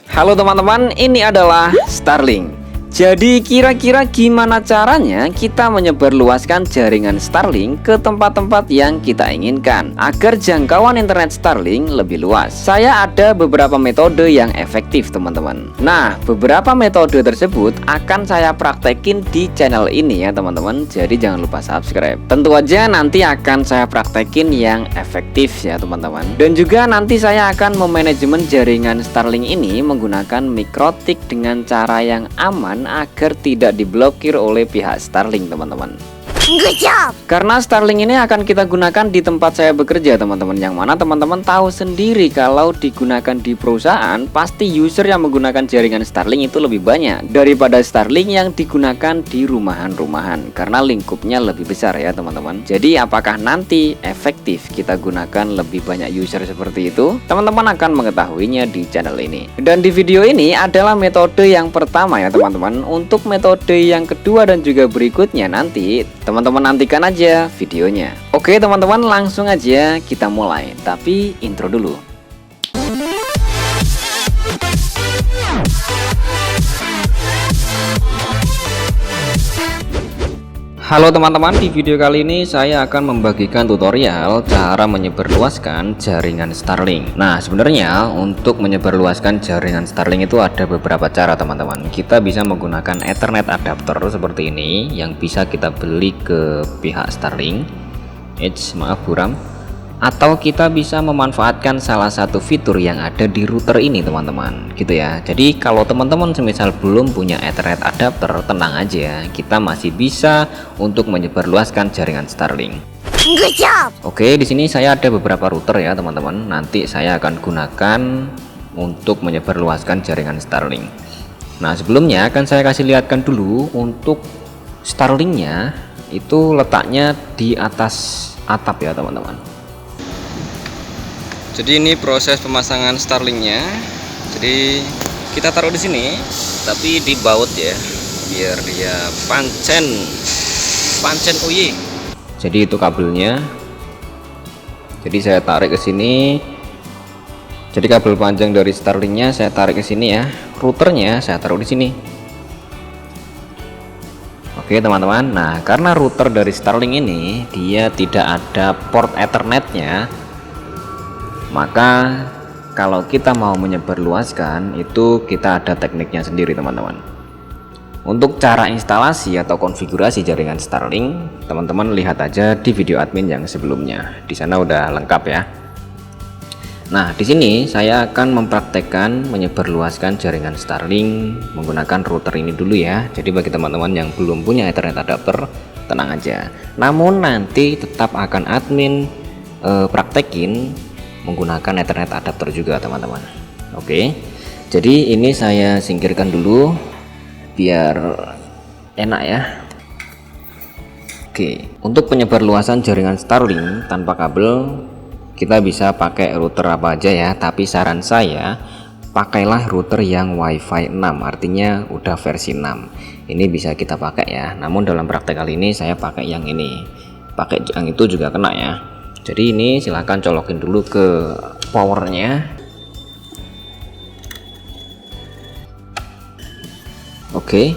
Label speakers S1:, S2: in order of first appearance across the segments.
S1: Halo teman-teman, ini adalah Starlink. Jadi kira-kira gimana caranya kita menyebarluaskan jaringan Starlink ke tempat-tempat yang kita inginkan agar jangkauan internet Starlink lebih luas? Saya ada beberapa metode yang efektif teman-teman. Nah, beberapa metode tersebut akan saya praktekin di channel ini ya teman-teman. Jadi jangan lupa subscribe. Tentu aja nanti akan saya praktekin yang efektif ya teman-teman. Dan juga nanti saya akan memanajemen jaringan Starlink ini menggunakan mikrotik dengan cara yang aman agar tidak diblokir oleh pihak Starlink teman-teman.
S2: Good job.
S1: Karena Starlink ini akan kita gunakan di tempat saya bekerja teman-teman, yang mana teman-teman tahu sendiri kalau digunakan di perusahaan pasti user yang menggunakan jaringan Starlink itu lebih banyak daripada Starlink yang digunakan di rumahan-rumahan, karena lingkupnya lebih besar ya teman-teman. Jadi apakah nanti efektif kita gunakan lebih banyak user seperti itu? Teman-teman akan mengetahuinya di channel ini. Dan di video ini adalah metode yang pertama ya teman-teman. Untuk metode yang kedua dan juga berikutnya nanti teman-teman nantikan aja videonya. Oke teman-teman, langsung aja kita mulai. Tapi intro dulu. Halo teman-teman, di video kali ini saya akan membagikan tutorial cara menyebarluaskan jaringan Starlink. Nah, sebenarnya untuk menyebarluaskan jaringan Starlink itu ada beberapa cara teman-teman. Kita bisa menggunakan Ethernet adapter seperti ini yang bisa kita beli ke pihak Starlink. Maaf buram. Atau kita bisa memanfaatkan salah satu fitur yang ada di router ini teman-teman, gitu ya. Jadi kalau teman-teman semisal belum punya Ethernet adapter, tenang aja, kita masih bisa untuk menyebarluaskan jaringan Starlink.
S2: Good job.
S1: Oke, di sini saya ada beberapa router ya teman-teman. Nanti saya akan gunakan untuk menyebarluaskan jaringan Starlink. Nah, sebelumnya akan saya kasih lihatkan dulu untuk Starlinknya itu letaknya di atas atap ya teman-teman. Jadi ini proses pemasangan Starlinknya. Jadi kita taruh di sini, tapi di baut ya, biar dia pancen UI. Jadi itu kabelnya. Jadi saya tarik ke sini. Jadi kabel panjang dari Starlinknya saya tarik ke sini ya. Routernya saya taruh di sini. Oke teman-teman. Nah, karena router dari Starlink ini dia tidak ada port Ethernetnya, maka kalau kita mau menyebarluaskan itu kita ada tekniknya sendiri teman-teman. Untuk cara instalasi atau konfigurasi jaringan Starlink, teman-teman lihat aja di video admin yang sebelumnya. Di sana udah lengkap ya. Nah, di sini saya akan mempraktekkan menyebarluaskan jaringan Starlink menggunakan router ini dulu ya. Jadi bagi teman-teman yang belum punya Ethernet adapter, tenang aja. Namun nanti tetap akan admin praktekin menggunakan Ethernet adapter juga teman-teman. Oke, jadi ini saya singkirkan dulu biar enak ya. Oke, untuk penyebarluasan jaringan Starlink tanpa kabel kita bisa pakai router apa aja ya, tapi saran saya pakailah router yang WiFi 6, artinya udah versi 6. Ini bisa kita pakai ya, namun dalam praktek kali ini saya pakai yang ini. Pakai yang itu juga kena ya. Jadi ini silahkan colokin dulu ke powernya. Oke.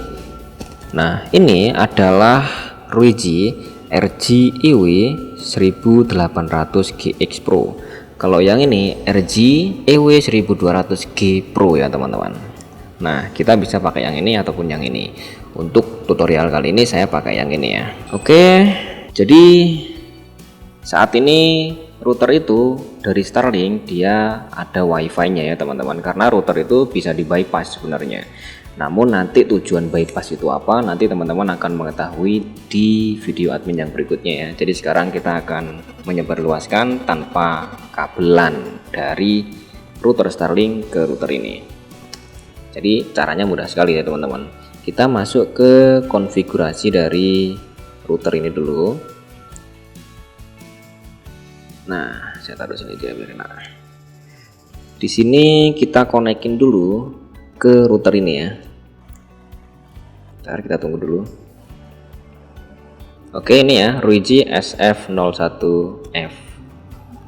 S1: Nah, ini adalah Ruiji RG-EW 1800 GX Pro. Kalau yang ini RG-EW 1200G Pro ya teman-teman. Nah, kita bisa pakai yang ini ataupun yang ini. Untuk tutorial kali ini saya pakai yang ini ya. Oke. Jadi saat ini router itu dari Starlink dia ada wifi-nya ya teman-teman, karena router itu bisa di bypass sebenarnya. Namun nanti tujuan bypass itu apa, nanti teman-teman akan mengetahui di video admin yang berikutnya ya. Jadi sekarang kita akan menyebarluaskan tanpa kabelan dari router Starlink ke router ini. Jadi caranya mudah sekali ya teman-teman. Kita masuk ke konfigurasi dari router ini dulu. Nah, saya taruh sini dia biar enak. Di sini kita konekin dulu ke router ini ya. Ntar kita tunggu dulu. Oke, ini ya Ruiji SF01F.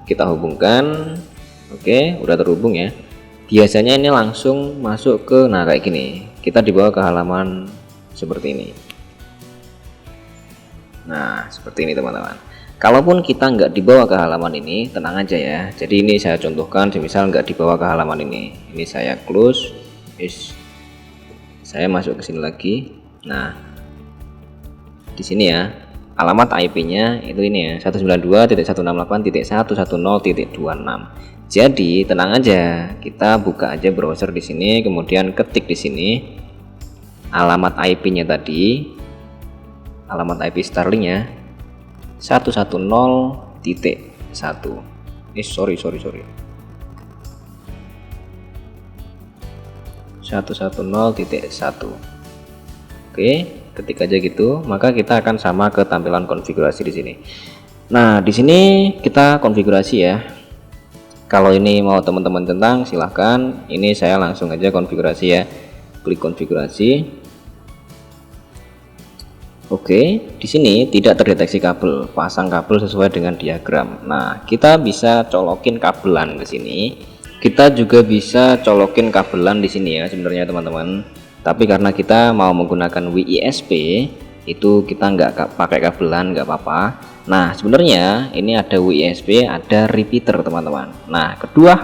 S1: Kita hubungkan. Oke, udah terhubung ya. biasanya ini langsung masuk ke, nah kayak gini, kita dibawa ke halaman seperti ini. Nah seperti ini teman-teman. Kalaupun kita nggak dibawa ke halaman ini, tenang aja ya. Jadi ini saya contohkan, misal nggak dibawa ke halaman ini saya close, saya masuk ke sini lagi. Nah di sini ya, alamat IP-nya itu ini ya, 192.168.110.26. Jadi tenang aja, kita buka aja browser di sini, kemudian ketik di sini alamat IP-nya tadi, alamat IP Starlink-nya 110.1. Sorry. 110.1. Oke, ketik aja gitu, maka kita akan sama ke tampilan konfigurasi di sini. Nah, di sini kita konfigurasi ya. Kalau ini mau teman-teman tentang, silahkan. Ini saya langsung aja konfigurasi ya. Klik konfigurasi. Oke, di sini tidak terdeteksi kabel. Pasang kabel sesuai dengan diagram. Nah, kita bisa colokin kabelan ke sini. Kita juga bisa colokin kabelan di sini ya sebenarnya teman-teman. Tapi karena kita mau menggunakan WISP, itu kita nggak pakai kabelan, nggak apa-apa. Nah sebenarnya ini ada WISP, ada repeater teman-teman. Nah kedua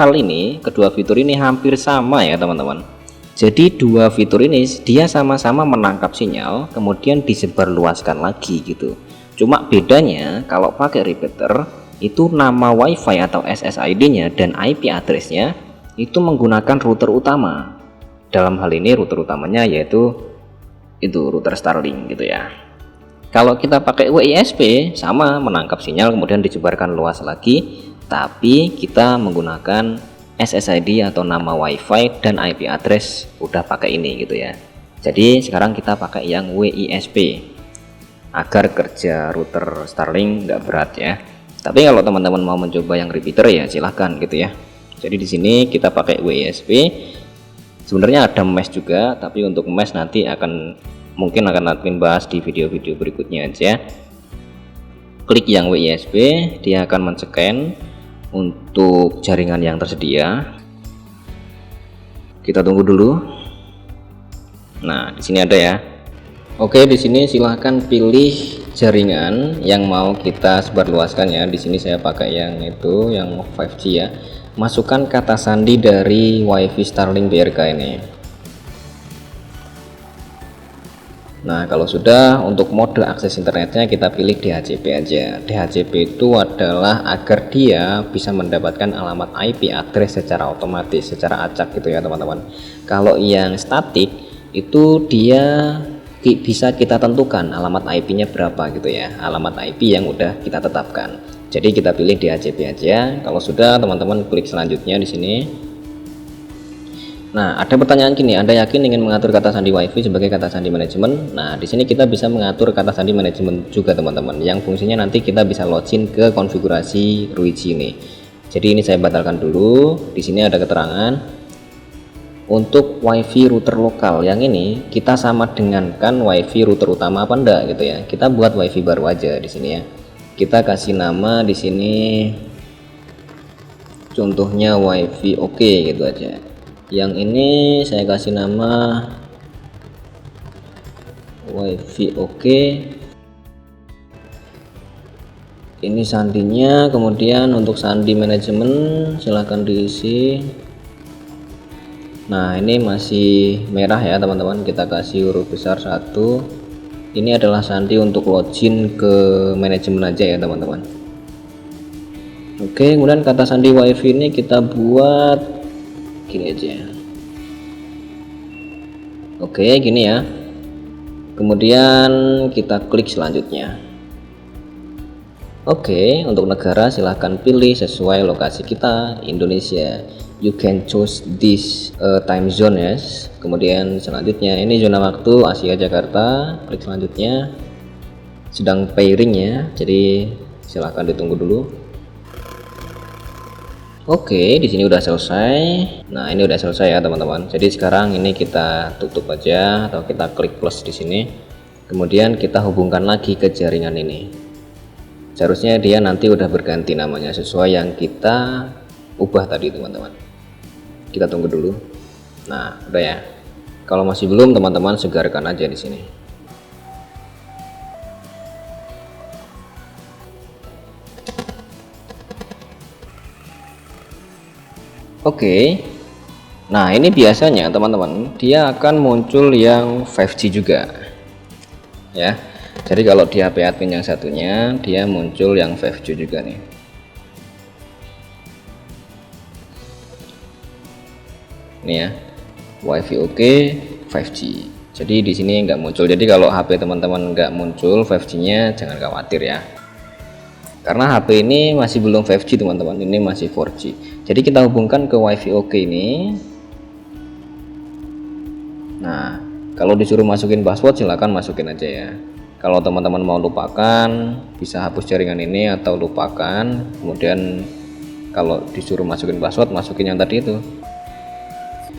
S1: fitur ini hampir sama ya teman-teman. Jadi dua fitur ini dia sama-sama menangkap sinyal kemudian disebarluaskan lagi gitu. Cuma bedanya kalau pakai repeater itu nama WiFi atau SSID nya dan IP addressnya itu menggunakan router utama. Dalam hal ini router utamanya yaitu itu router Starlink gitu ya. Kalau kita pakai WISP sama menangkap sinyal kemudian disebarkan luas lagi, tapi kita menggunakan SSID atau nama WiFi dan IP address udah pakai ini gitu ya. Jadi sekarang kita pakai yang WISP agar kerja router Starlink nggak berat ya. Tapi kalau teman-teman mau mencoba yang repeater ya silahkan gitu ya. Jadi di sini kita pakai WISP. Sebenarnya ada mesh juga, tapi untuk mesh nanti mungkin akan admin bahas di video-video berikutnya aja. Klik yang WISP, dia akan men-scan untuk jaringan yang tersedia. Kita tunggu dulu. Nah, di sini ada ya. Oke, di sini silahkan pilih jaringan yang mau kita sebarluaskan ya. Di sini saya pakai yang 5G ya. Masukkan kata sandi dari WiFi Starlink BRK ini. Nah kalau sudah, untuk mode akses internetnya kita pilih DHCP aja. DHCP itu adalah agar dia bisa mendapatkan alamat IP address secara otomatis, secara acak gitu ya teman-teman. Kalau yang statik itu dia bisa kita tentukan alamat IP-nya berapa gitu ya, alamat IP yang udah kita tetapkan. Jadi kita pilih DHCP aja. Kalau sudah, teman-teman klik selanjutnya di sini. Nah, ada pertanyaan gini, Anda yakin ingin mengatur kata sandi WiFi sebagai kata sandi manajemen? Nah, di sini kita bisa mengatur kata sandi manajemen juga, teman-teman. Yang fungsinya nanti kita bisa login ke konfigurasi Ruiji ini. Jadi ini saya batalkan dulu. Di sini ada keterangan untuk WiFi router lokal. Yang ini kita sama dengankan WiFi router utama apa enggak gitu ya. Kita buat WiFi baru aja di sini ya. Kita kasih nama di sini. Contohnya WiFi oke gitu aja. Yang ini saya kasih nama WiFi oke. Ini sandinya, kemudian untuk sandi manajemen silahkan diisi. Nah ini masih merah ya teman-teman, kita kasih huruf besar 1. Ini adalah sandi untuk login ke manajemen aja ya teman-teman. Oke, kemudian kata sandi WiFi ini kita buat gini aja. Oke, gini ya. Kemudian kita klik selanjutnya. Oke, untuk negara silahkan pilih sesuai lokasi kita, Indonesia. You can choose this time zone ya. Kemudian selanjutnya ini zona waktu Asia Jakarta. Klik selanjutnya. Sedang pairing ya. Jadi silahkan ditunggu dulu. Oke, di sini udah selesai. Nah, ini udah selesai ya, teman-teman. Jadi sekarang ini kita tutup aja atau kita klik plus di sini. Kemudian kita hubungkan lagi ke jaringan ini. Seharusnya dia nanti udah berganti namanya sesuai yang kita ubah tadi, teman-teman. Kita tunggu dulu. Nah, udah ya. Kalau masih belum, teman-teman segarkan aja di sini. Oke. Nah, ini biasanya teman-teman dia akan muncul yang 5G juga. Ya. Jadi kalau di HP admin yang satunya dia muncul yang 5G juga nih. Ini ya. WiFi oke, 5G. Jadi di sini nggak muncul. Jadi kalau HP teman-teman nggak muncul 5G-nya jangan khawatir ya. Karena HP ini masih belum 5G teman-teman, ini masih 4G. Jadi kita hubungkan ke WiFi oke ini. Nah, kalau disuruh masukin password silahkan masukin aja ya. Kalau teman-teman mau lupakan, bisa hapus jaringan ini atau lupakan. Kemudian kalau disuruh masukin password, masukin yang tadi itu.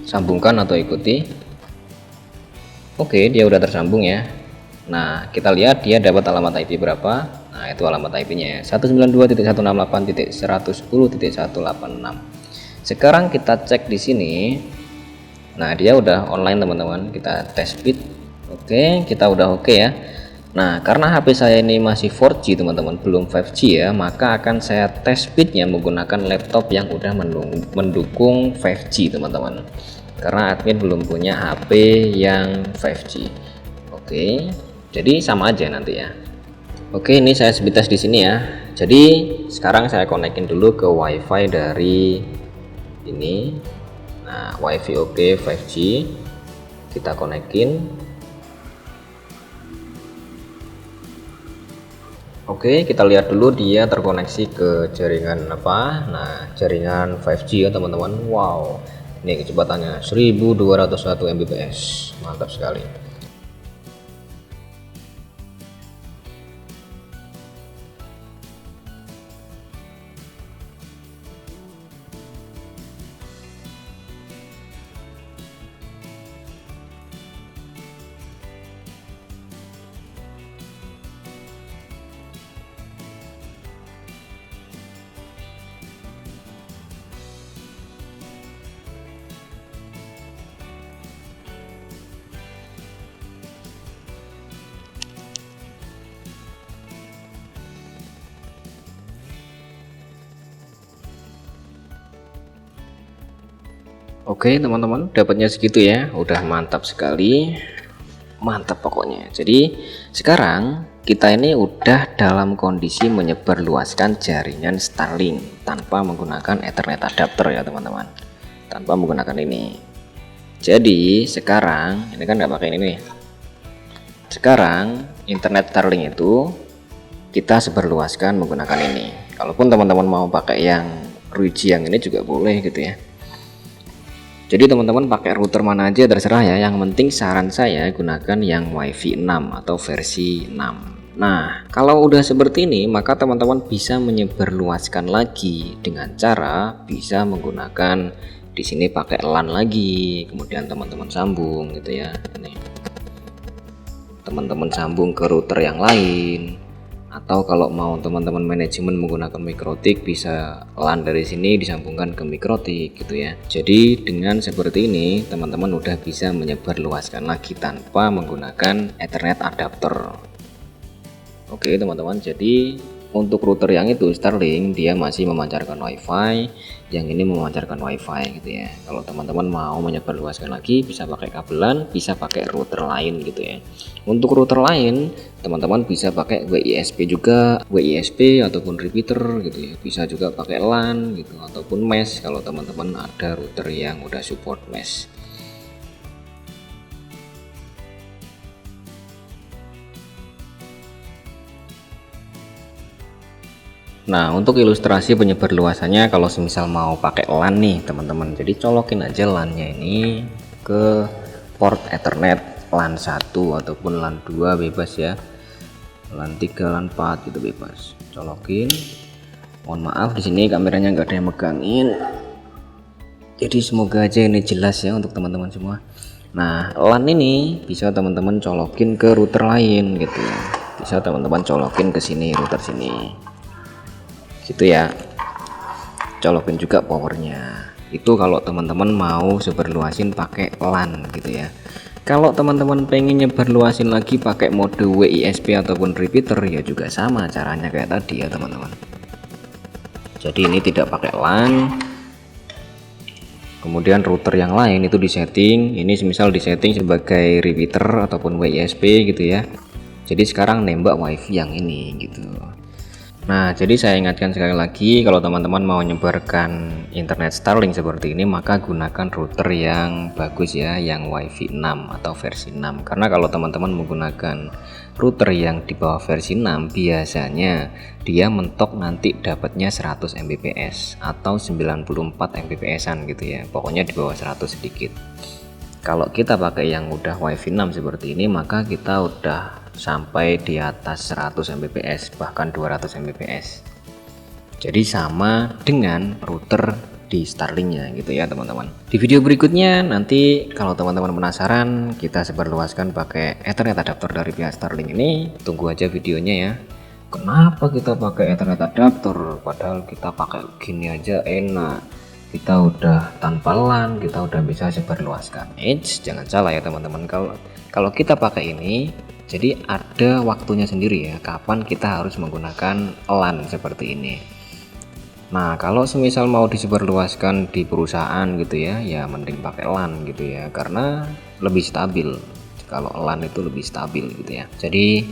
S1: Sambungkan atau ikuti. Oke, dia udah tersambung ya. Nah, kita lihat dia dapat alamat IP berapa. Nah, itu alamat IP-nya ya, 192.168.110.186. Sekarang kita cek di sini. Nah, dia udah online teman-teman. Kita tes speed. Oke, kita udah oke ya. Nah, karena HP saya ini masih 4G teman-teman, belum 5G ya, maka akan saya tes speednya menggunakan laptop yang udah mendukung 5G teman-teman. Karena admin belum punya HP yang 5G. Oke, jadi sama aja nanti ya. Oke, ini saya speed test di sini ya. Jadi sekarang saya konekin dulu ke WiFi dari ini. Nah, WiFi oke 5G. Kita konekin. Oke, kita lihat dulu dia terkoneksi ke jaringan apa. Nah, jaringan 5G ya teman-teman. Wow, ini kecepatannya 1201 Mbps, mantap sekali. Oke teman-teman, dapatnya segitu ya, udah mantap sekali, mantap pokoknya. Jadi sekarang kita ini udah dalam kondisi menyebarluaskan jaringan Starlink tanpa menggunakan Ethernet adapter ya teman-teman, tanpa menggunakan ini. Jadi sekarang ini kan nggak pakai ini nih. Sekarang internet Starlink itu kita sebarluaskan menggunakan ini. Kalaupun teman-teman mau pakai yang Ruiji yang ini juga boleh gitu ya. Jadi teman-teman pakai router mana aja terserah ya, yang penting saran saya gunakan yang WiFi 6 atau versi 6. Nah, kalau udah seperti ini maka teman-teman bisa menyebarluaskan lagi dengan cara bisa menggunakan di sini pakai LAN lagi, kemudian teman-teman sambung gitu ya. Ini teman-teman sambung ke router yang lain. Atau kalau mau teman-teman manajemen menggunakan MikroTik, bisa LAN dari sini disambungkan ke MikroTik gitu ya. Jadi dengan seperti ini teman-teman udah bisa menyebarluaskan lagi tanpa menggunakan Ethernet adapter. Oke teman-teman, jadi untuk router yang itu Starlink dia masih memancarkan WiFi, yang ini memancarkan WiFi gitu ya. Kalau teman-teman mau menyebarluaskan lagi bisa pakai kabelan, bisa pakai router lain gitu ya. Untuk router lain teman-teman bisa pakai WISP juga, WISP ataupun repeater gitu ya. Bisa juga pakai LAN gitu ataupun mesh kalau teman-teman ada router yang udah support mesh. Nah, untuk ilustrasi penyebarluasannya kalau semisal mau pakai LAN nih teman-teman, jadi colokin aja LAN-nya ini ke port Ethernet LAN 1 ataupun LAN 2 bebas ya, LAN 3, LAN 4 gitu bebas, colokin. Mohon maaf di sini kameranya nggak ada yang megangin, jadi semoga aja ini jelas ya untuk teman-teman semua. Nah, LAN ini bisa teman-teman colokin ke router lain gitu ya, bisa teman-teman colokin ke sini, router sini gitu ya, colokin juga powernya. Itu kalau teman-teman mau sebarluasin pakai LAN gitu ya. Kalau teman-teman pengen nyebarluasin lagi pakai mode WISP ataupun repeater ya juga sama caranya kayak tadi ya teman-teman. Jadi ini tidak pakai LAN. Kemudian router yang lain itu disetting, ini misal disetting sebagai repeater ataupun WISP gitu ya. Jadi sekarang nembak wifi yang ini gitu. Nah, jadi saya ingatkan sekali lagi, kalau teman-teman mau menyebarkan internet Starlink seperti ini, maka gunakan router yang bagus ya, yang WiFi 6 atau versi 6. Karena kalau teman-teman menggunakan router yang di bawah versi 6, biasanya dia mentok nanti dapatnya 100 Mbps atau 94 Mbps-an gitu ya. Pokoknya di bawah 100 sedikit. Kalau kita pakai yang udah WiFi 6 seperti ini, maka kita udah sampai di atas 100 Mbps bahkan 200 Mbps. Jadi sama dengan router di Starlinknya gitu ya teman-teman. Di video berikutnya nanti kalau teman-teman penasaran, kita sebarluaskan pakai Ethernet adapter dari pihak Starlink ini. Tunggu aja videonya ya. Kenapa kita pakai Ethernet adapter padahal kita pakai gini aja enak, kita udah tanpa LAN, kita udah bisa sebarluaskan. Jangan salah ya teman-teman, kalau kita pakai ini jadi ada waktunya sendiri ya, kapan kita harus menggunakan LAN seperti ini. Nah, kalau semisal mau disebarluaskan di perusahaan gitu ya, ya mending pakai LAN gitu ya, karena lebih stabil. Kalau LAN itu lebih stabil gitu ya. Jadi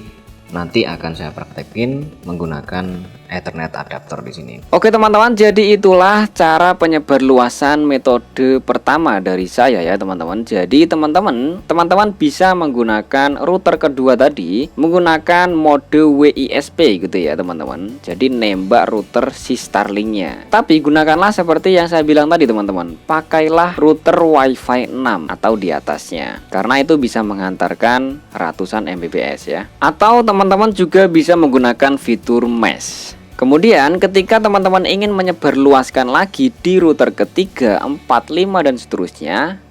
S1: nanti akan saya praktekin menggunakan Ethernet adapter di sini. Oke teman-teman, jadi itulah cara penyebarluasan metode pertama dari saya ya teman-teman. Jadi teman-teman bisa menggunakan router kedua tadi menggunakan mode WISP gitu ya teman-teman. Jadi nembak router si Starlinknya. Tapi gunakanlah seperti yang saya bilang tadi teman-teman. Pakailah router Wi-Fi 6 atau di atasnya, karena itu bisa menghantarkan ratusan Mbps ya. Atau teman-teman juga bisa menggunakan fitur mesh. Kemudian ketika teman-teman ingin menyebarluaskan lagi di router ketiga, 4, 5 dan seterusnya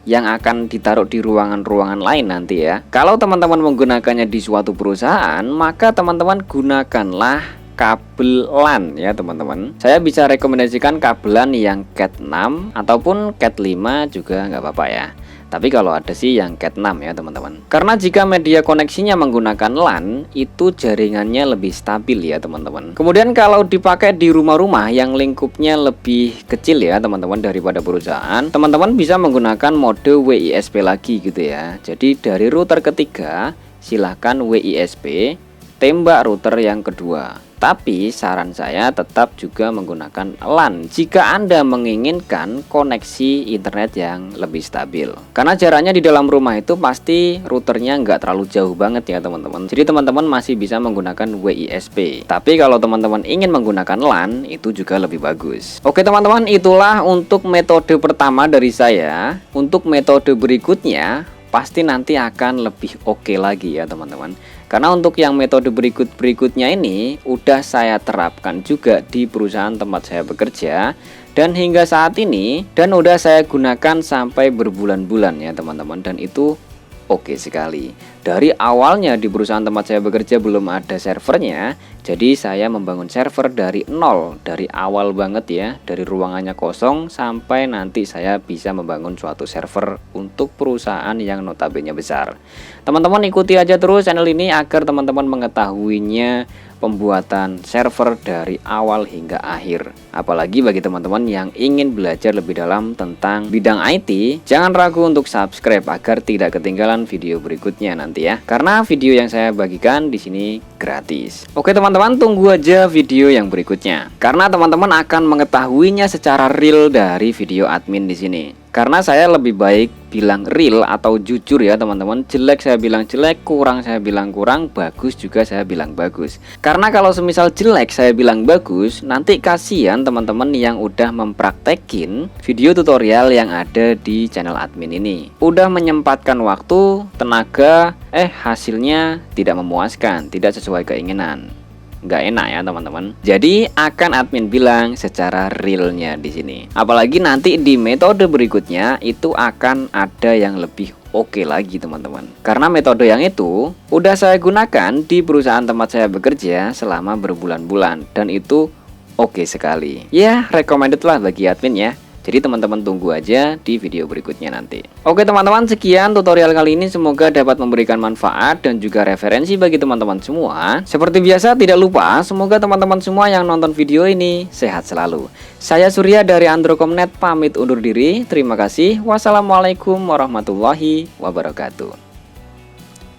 S1: yang akan ditaruh di ruangan-ruangan lain nanti ya. Kalau teman-teman menggunakannya di suatu perusahaan, maka teman-teman gunakanlah kabel LAN ya teman-teman. Saya bisa rekomendasikan kabel LAN yang Cat 6 ataupun Cat 5 juga nggak apa-apa ya. Tapi kalau ada sih yang Cat 6 ya teman-teman. Karena jika media koneksinya menggunakan LAN, itu jaringannya lebih stabil ya teman-teman. Kemudian kalau dipakai di rumah-rumah yang lingkupnya lebih kecil ya teman-teman daripada perusahaan, teman-teman bisa menggunakan mode WISP lagi gitu ya. Jadi dari router ketiga silahkan WISP, tembak router yang kedua. Tapi saran saya tetap juga menggunakan LAN jika Anda menginginkan koneksi internet yang lebih stabil. Karena jaraknya di dalam rumah itu pasti routernya nggak terlalu jauh banget ya teman-teman. Jadi teman-teman masih bisa menggunakan WISP. Tapi kalau teman-teman ingin menggunakan LAN itu juga lebih bagus. Oke teman-teman, itulah untuk metode pertama dari saya. Untuk metode berikutnya pasti nanti akan lebih oke lagi ya teman-teman. Karena untuk yang metode berikutnya ini udah saya terapkan juga di perusahaan tempat saya bekerja dan hingga saat ini, dan udah saya gunakan sampai berbulan-bulan ya teman-teman, dan itu oke sekali. Dari awalnya di perusahaan tempat saya bekerja belum ada servernya, jadi saya membangun server dari nol, dari awal banget ya, dari ruangannya kosong sampai nanti saya bisa membangun suatu server untuk perusahaan yang notabene besar. Teman-teman ikuti aja terus channel ini agar teman-teman mengetahuinya pembuatan server dari awal hingga akhir. Apalagi bagi teman-teman yang ingin belajar lebih dalam tentang bidang IT, jangan ragu untuk subscribe agar tidak ketinggalan video berikutnya nanti ya. Karena video yang saya bagikan di sini gratis. Oke teman-teman, tunggu aja video yang berikutnya. Karena teman-teman akan mengetahuinya secara real dari video admin di sini. Karena saya lebih baik bilang real atau jujur ya teman-teman. Jelek saya bilang jelek, kurang saya bilang kurang, bagus juga saya bilang bagus. Karena kalau semisal jelek saya bilang bagus, nanti kasihan teman-teman yang udah mempraktekin video tutorial yang ada di channel admin ini. Udah menyempatkan waktu, tenaga, hasilnya tidak memuaskan, tidak sesuai keinginan. Nggak enak ya teman-teman. Jadi akan admin bilang secara realnya di sini. Apalagi nanti di metode berikutnya itu akan ada yang lebih oke lagi teman-teman. Karena metode yang itu udah saya gunakan di perusahaan tempat saya bekerja selama berbulan-bulan dan itu oke sekali. Ya recommended lah bagi admin ya. Jadi teman-teman tunggu aja di video berikutnya nanti. Oke teman-teman, sekian tutorial kali ini, semoga dapat memberikan manfaat dan juga referensi bagi teman-teman semua. Seperti biasa tidak lupa, semoga teman-teman semua yang nonton video ini sehat selalu. Saya Surya dari Androkomnet pamit undur diri. Terima kasih. Wassalamualaikum warahmatullahi wabarakatuh.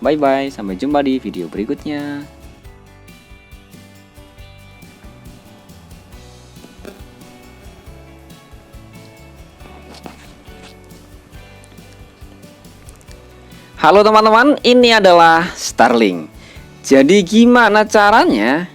S1: Bye bye, sampai jumpa di video berikutnya. Halo teman-teman, ini adalah Starlink. Jadi gimana caranya